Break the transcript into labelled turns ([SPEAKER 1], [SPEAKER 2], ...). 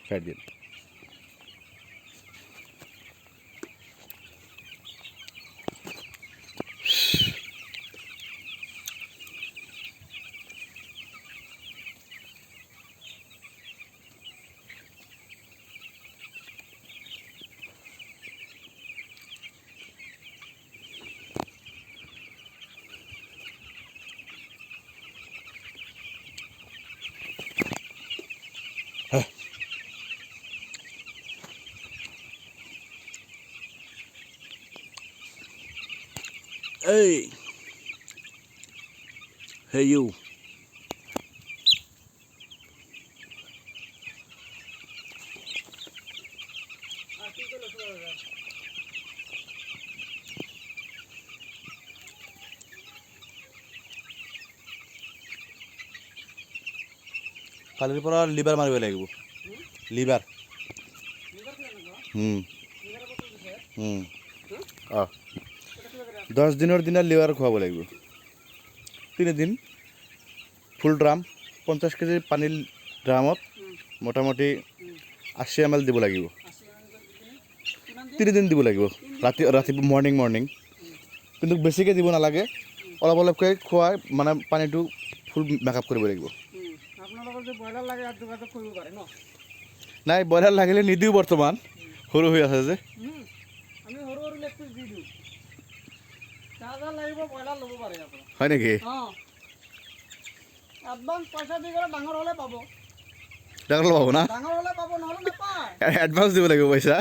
[SPEAKER 1] Fat দিন Hey, hey you. কালিৰ পৰা লিভাৰ মাৰিব লাগিব লিভাৰ অঁ 10 দিনৰ দিনা লিভাৰ খুৱাব লাগিব 3 দিন ফুল ড্ৰাম 50 কেজি পানীৰ ড্ৰামত মোটামুটি 80 ml দিব লাগিব 3 দিন দিব লাগিব ৰাতিপুৱা মৰ্নিং কিন্তু বেছিকৈ দিব নালাগে অলপ অলপকৈ খুৱাই মানে পানীটো ফুল মেকআপ কৰিব লাগিব নাই ব্ৰইলাৰ লাগিলে নিদিওঁ বৰ্তমান সৰু হৈ আছে যে হয় নেকি ডাঙৰ পাব না এডভান্স দিব লাগিব পইচা